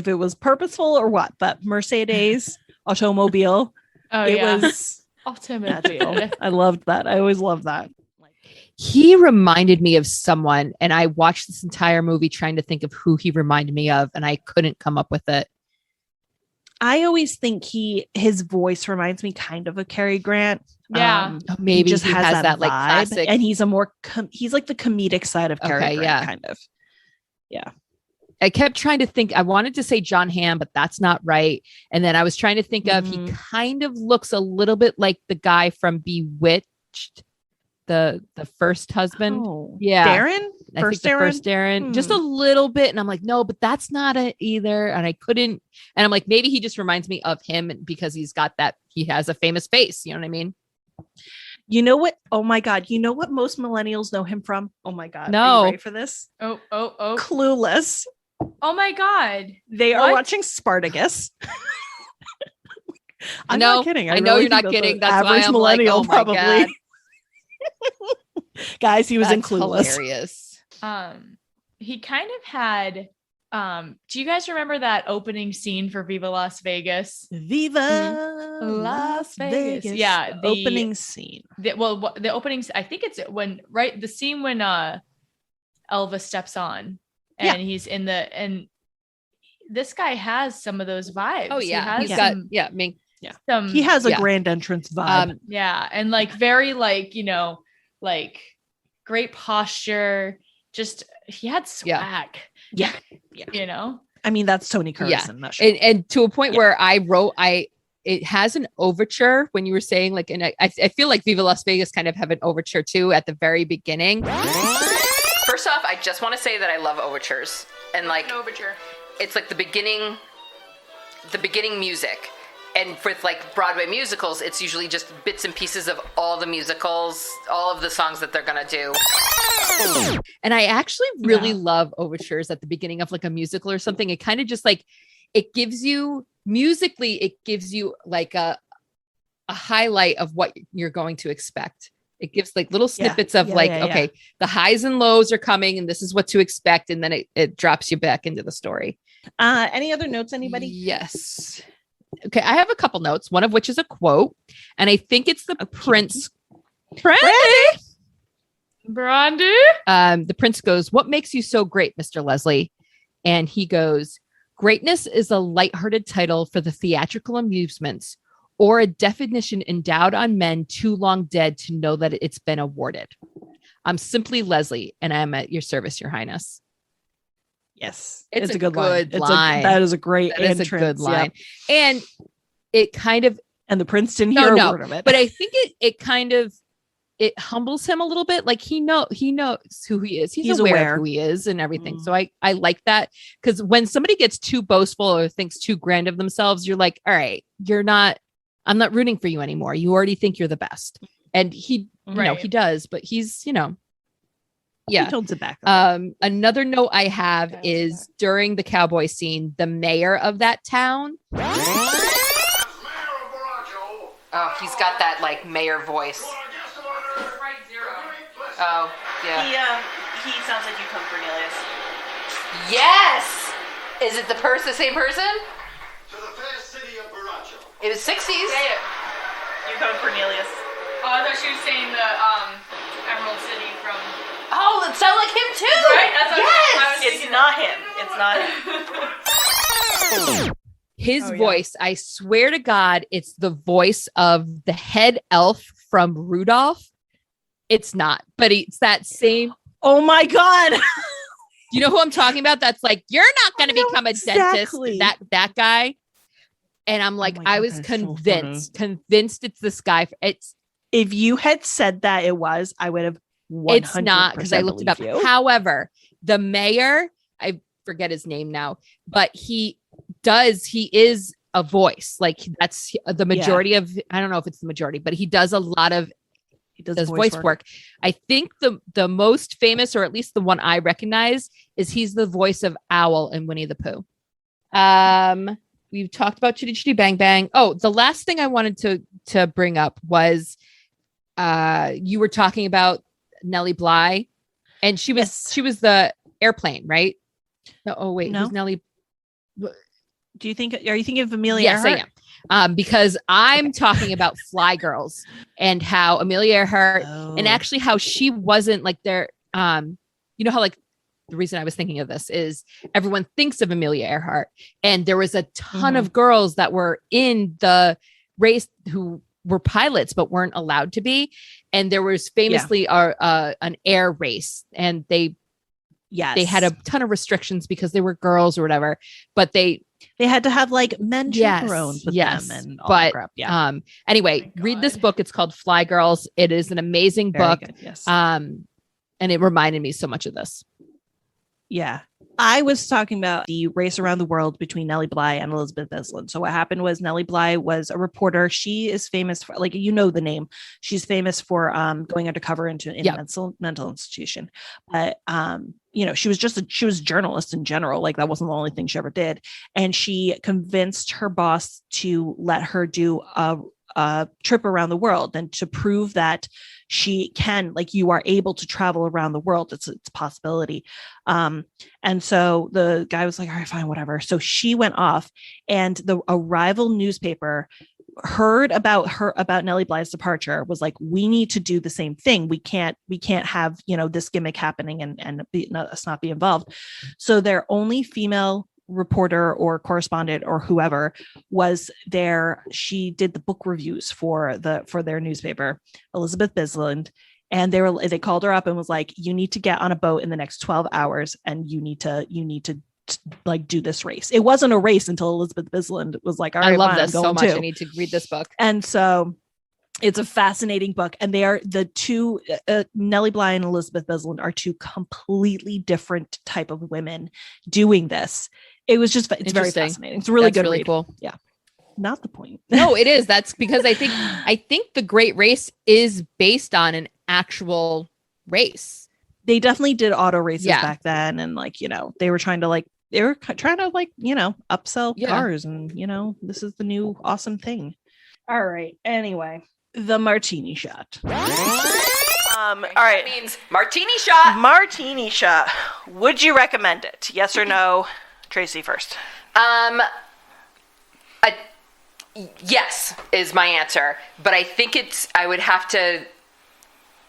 Speaker 1: it was purposeful or what, but Mercedes automobile. It was
Speaker 4: automobile.
Speaker 1: I loved that. I always loved that.
Speaker 2: He reminded me of someone, and I watched this entire movie trying to think of who he reminded me of, and I couldn't come up with it.
Speaker 1: I always think his voice reminds me kind of Cary Grant.
Speaker 4: Yeah,
Speaker 2: maybe
Speaker 1: he just has that
Speaker 2: like
Speaker 1: vibe,
Speaker 2: classic,
Speaker 1: and he's he's like the comedic side of Cary Grant, kind of. Yeah.
Speaker 2: I kept trying to think. I wanted to say John Hamm, but that's not right. And then I was trying to think of, he kind of looks a little bit like the guy from Bewitched. The first husband.
Speaker 1: Darren?
Speaker 2: First Darren. Just a little bit. And I'm like, no, but that's not it either. And I couldn't. And I'm like, maybe he just reminds me of him because he has a famous face. You know what I mean?
Speaker 1: You know what? Oh my God. You know what most millennials know him from? Oh my God.
Speaker 2: No.
Speaker 1: Are you ready for this?
Speaker 4: Oh.
Speaker 1: Clueless.
Speaker 4: Oh my God.
Speaker 1: They are watching Spartacus. I'm not kidding.
Speaker 2: I know you're not kidding. That's why I'm millennial, like, oh my God.
Speaker 1: Guys, he was in Clueless.
Speaker 2: Hilarious.
Speaker 4: He kind of had do you guys remember that opening scene for Viva Las Vegas?
Speaker 1: Viva
Speaker 4: Las Vegas. Yeah,
Speaker 1: the opening scene.
Speaker 4: The opening, I think it's the scene when Elvis steps on and he's in and this guy has some of those vibes.
Speaker 2: Oh yeah, he
Speaker 1: has a grand entrance vibe.
Speaker 4: And like very like, like great posture. Just he had swag.
Speaker 1: Yeah. I mean, that's Tony Curtis in that show.
Speaker 2: And to a point where it has an overture when you were saying like, and I feel like Viva Las Vegas kind of have an overture too at the very beginning.
Speaker 6: First off, I just want to say that I love overtures and like
Speaker 3: an overture.
Speaker 6: It's like the beginning music. And with like Broadway musicals, it's usually just bits and pieces of all the musicals, all of the songs that they're going to do.
Speaker 2: And I actually really love overtures at the beginning of like a musical or something. It kind of just like, it gives you like a highlight of what you're going to expect. It gives like little snippets of okay, the highs and lows are coming and this is what to expect. And then it drops you back into the story.
Speaker 1: Any other notes, anybody?
Speaker 2: Yes. Okay, I have a couple notes, one of which is a quote, and I think it's the Prince.
Speaker 4: Brandy.
Speaker 2: The Prince goes, "What makes you so great, Mr. Leslie?" And he goes, "Greatness is a lighthearted title for the theatrical amusements, or a definition endowed on men too long dead to know that it's been awarded. I'm simply Leslie, and I am at your service, Your Highness."
Speaker 1: Yes,
Speaker 2: It's a
Speaker 1: good
Speaker 2: good
Speaker 1: line.
Speaker 2: line.
Speaker 1: That is a great
Speaker 2: That is
Speaker 1: entrance.
Speaker 2: a good
Speaker 1: yeah.
Speaker 2: line. And it kind of,
Speaker 1: And the prince didn't hear a word of it.
Speaker 2: but I think it kind of, it humbles him a little bit. Like he knows who he is. He's aware of who he is and everything. So I like that, because when somebody gets too boastful or thinks too grand of themselves, you're like, all right, I'm not rooting for you anymore. You already think you're the best. And he, he does, but he's, yeah.
Speaker 1: He tones it back.
Speaker 2: Another note I have is during the cowboy scene, the mayor of that town.
Speaker 6: Oh, he's got that like mayor voice. Oh, yeah.
Speaker 5: He sounds like Yukon Cornelius.
Speaker 6: Yes! Is it the same person?
Speaker 7: To the fair city of Baracho.
Speaker 6: It was 60s.
Speaker 3: Yeah.
Speaker 5: Yukon Cornelius.
Speaker 3: Oh, I thought she was saying the Emerald City from.
Speaker 6: Oh, that sounds like him too.
Speaker 3: Right? That's what I was
Speaker 5: It's
Speaker 3: thinking.
Speaker 5: not him. It's not him.
Speaker 2: His voice, I swear to God, it's the voice of the head elf from Rudolph. It's not, but it's that same.
Speaker 1: Oh my God.
Speaker 2: You know who I'm talking about? That's like, you're not going to become a dentist. That guy. And I'm like,
Speaker 1: my
Speaker 2: I
Speaker 1: God,
Speaker 2: was
Speaker 1: that's so
Speaker 2: convinced it's this guy.
Speaker 1: If you had said that it was, I would have 100%
Speaker 2: It's not, because I looked it up.
Speaker 1: you.
Speaker 2: However, the mayor, I forget his name now, but he is a voice. Like that's the majority of, I don't know if it's the majority, but he does a lot of, he does voice work. I think the most famous, or at least the one I recognize, is he's the voice of Owl in Winnie the Pooh. We've talked about Chitty Chitty Bang Bang. Oh, the last thing I wanted to bring up was you were talking about Nellie Bly, and she was the airplane, right? No, oh wait, who's Nellie?
Speaker 1: Are you thinking of Amelia
Speaker 2: Yes,
Speaker 1: Earhart?
Speaker 2: I am. Because I'm talking about Fly Girls and how Amelia Earhart and actually how she wasn't like there. You know how like the reason I was thinking of this is everyone thinks of Amelia Earhart, and there was a ton of girls that were in the race who were pilots but weren't allowed to be, and there was famously an air race, and they had a ton of restrictions because they were girls or whatever, but they
Speaker 1: had to have like men chaperones with them and all that crap. Yeah.
Speaker 2: Anyway, read this book. It's called Fly Girls. It is an amazing book.
Speaker 1: Good, yes.
Speaker 2: And it reminded me so much of this.
Speaker 1: Yeah. I was talking about the race around the world between Nellie Bly and Elizabeth Bisland. So what happened was Nellie Bly was a reporter. She is famous for, like, the name. She's famous for going undercover in a mental institution. But she was she was a journalist in general. Like that wasn't the only thing she ever did. And she convinced her boss to let her do a trip around the world, and to prove that she can, like, you are able to travel around the world. It's a possibility. And so the guy was like, all right, fine, whatever. So she went off, and a rival newspaper heard about Nellie Bly's departure, was like, we need to do the same thing. We can't have, this gimmick happening and us not be involved. So their only female reporter or correspondent or whoever was there. She did the book reviews for their newspaper, Elizabeth Bisland, and they called her up and was like, you need to get on a boat in the next 12 hours and you need to like do this race. It wasn't a race until Elizabeth Bisland was like, all right,
Speaker 2: I love
Speaker 1: fine,
Speaker 2: this so much.
Speaker 1: too.
Speaker 2: I need to read this book.
Speaker 1: And so it's a fascinating book, and they are the two, Nellie Bly and Elizabeth Bisland are two completely different type of women doing this. It was just, it's very fascinating. It's a really good read.
Speaker 2: Cool.
Speaker 1: Yeah. Not the point.
Speaker 2: No, it is. That's because I think the Great Race is based on an actual race.
Speaker 1: They definitely did auto races back then. And like, they were trying to upsell cars, and, this is the new awesome thing. All right. Anyway, the martini shot.
Speaker 5: All right.
Speaker 6: That means martini shot.
Speaker 5: Martini shot. Would you recommend it? Yes or no? Tracy first.
Speaker 6: Yes is my answer, but I think it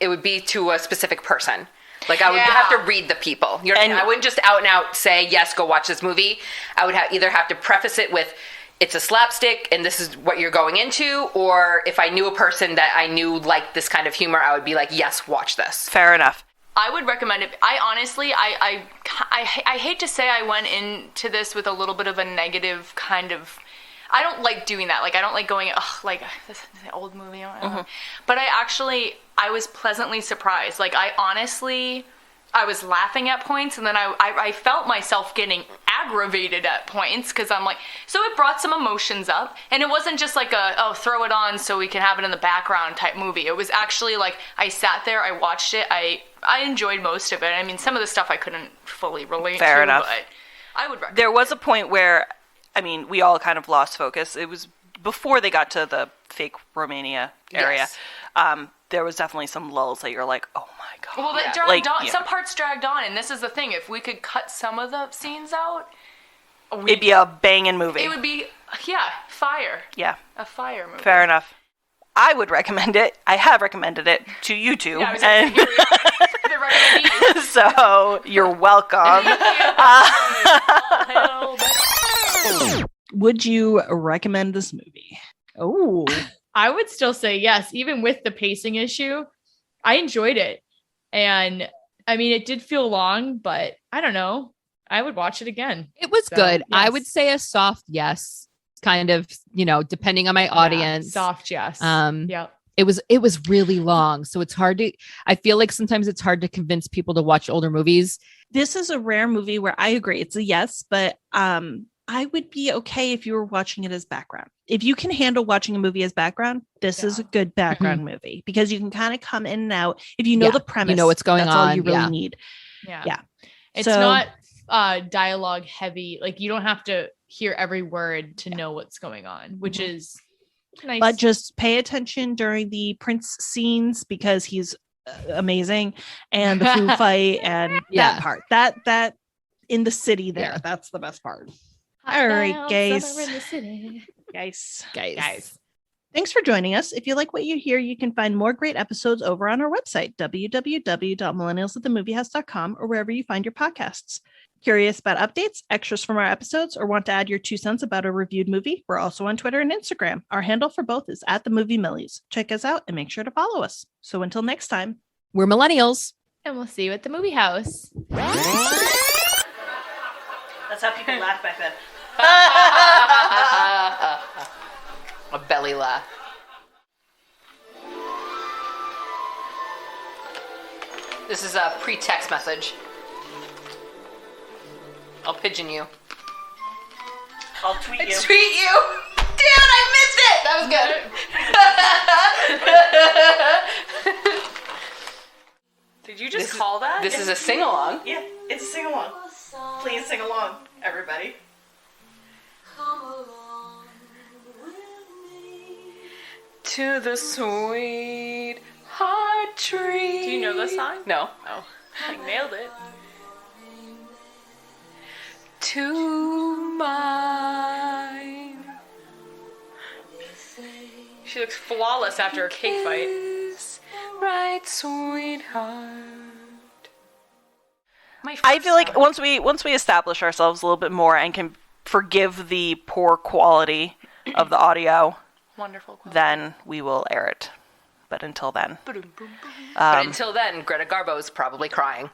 Speaker 6: would be to a specific person. Like I would have to read the people. I wouldn't just out and out say, yes, go watch this movie. I would either have to preface it with, it's a slapstick and this is what you're going into, or if I knew a person that I knew liked this kind of humor, I would be like, yes, watch this.
Speaker 5: Fair enough.
Speaker 3: I would recommend it. I honestly, I hate to say I went into this with a little bit of a negative kind of. I don't like doing that. Like, I don't like going, like, this is an old movie. But I was pleasantly surprised. Like, I was laughing at points, and then I felt myself getting aggravated at points, because I'm like, so it brought some emotions up, and it wasn't just like throw it on so we can have it in the background type movie. It was actually like, I sat there, I watched it, I enjoyed most of it. I mean, some of the stuff I couldn't fully relate
Speaker 5: Fair
Speaker 3: to,
Speaker 5: enough.
Speaker 3: but I would recommend
Speaker 5: There was
Speaker 3: it.
Speaker 5: a point where, I mean, we all kind of lost focus. It was before they got to the fake Romania area.
Speaker 3: Yes.
Speaker 5: There was definitely some lulls that you're like, oh my god.
Speaker 3: Well, that dragged on. Some parts dragged on, and this is the thing. If we could cut some of the scenes out,
Speaker 5: It'd be a banging movie.
Speaker 3: it would be, fire.
Speaker 5: Yeah,
Speaker 3: A fire movie.
Speaker 5: fair enough. I would recommend it. I have recommended it to you two.
Speaker 3: Yeah, I was gonna say, here we are. The recommendees.
Speaker 5: So you're welcome.
Speaker 1: Would you recommend this movie? Oh,
Speaker 4: I would still say yes, even with the pacing issue. I enjoyed it. And I mean, it did feel long, but I don't know. I would watch it again.
Speaker 2: It was
Speaker 4: So,
Speaker 2: good. I
Speaker 4: yes.
Speaker 2: would say a soft yes, kind of, depending on my audience.
Speaker 4: Soft yes.
Speaker 2: It was really long. So it's hard I feel like sometimes it's hard to convince people to watch older movies.
Speaker 1: this is a rare movie where I agree it's a yes, but I would be okay if you were watching it as background. If you can handle watching a movie as background, this is a good background movie, because you can kind of come in and out. If you know the premise,
Speaker 2: you know what's going
Speaker 1: that's
Speaker 2: on.
Speaker 1: all you really need.
Speaker 4: Yeah. It's
Speaker 1: So-
Speaker 4: not dialogue heavy. Like, you don't have to hear every word to know what's going on, which is nice.
Speaker 1: But just pay attention during the Prince scenes, because he's amazing, and the food fight and that part. That in the city there,
Speaker 2: Yeah.
Speaker 1: that's the best part. All right, guys.
Speaker 4: Guys.
Speaker 1: Guys. Thanks for joining us. If you like what you hear, you can find more great episodes over on our website, www.millennialsatthemoviehouse.com, or wherever you find your podcasts. Curious about updates, extras from our episodes, or want to add your 2 cents about a reviewed movie? We're also on Twitter and Instagram. Our handle for both is @themoviemillies. Check us out and make sure to follow us. So until next time.
Speaker 2: We're millennials.
Speaker 4: And we'll see you at the movie house.
Speaker 5: That's how people laugh back then.
Speaker 6: A belly laugh. This is a pre-text message. I'll pigeon you.
Speaker 5: I'll tweet you.
Speaker 6: Tweet you. Damn it, I missed it. That was good.
Speaker 3: Did you just call that?
Speaker 6: This is a sing-along.
Speaker 5: Yeah, it's a sing-along. Please sing along, everybody.
Speaker 3: To the sweet heart tree. Do you know the song?
Speaker 6: No.
Speaker 3: Oh, I nailed it.
Speaker 6: To mine.
Speaker 3: She looks flawless after a cake fight.
Speaker 6: Right, sweetheart.
Speaker 5: I feel like once we establish ourselves a little bit more and can forgive the poor quality of the audio,
Speaker 3: Wonderful.
Speaker 5: then we will air it. But until then,
Speaker 6: But until then, Greta Garbo is probably crying.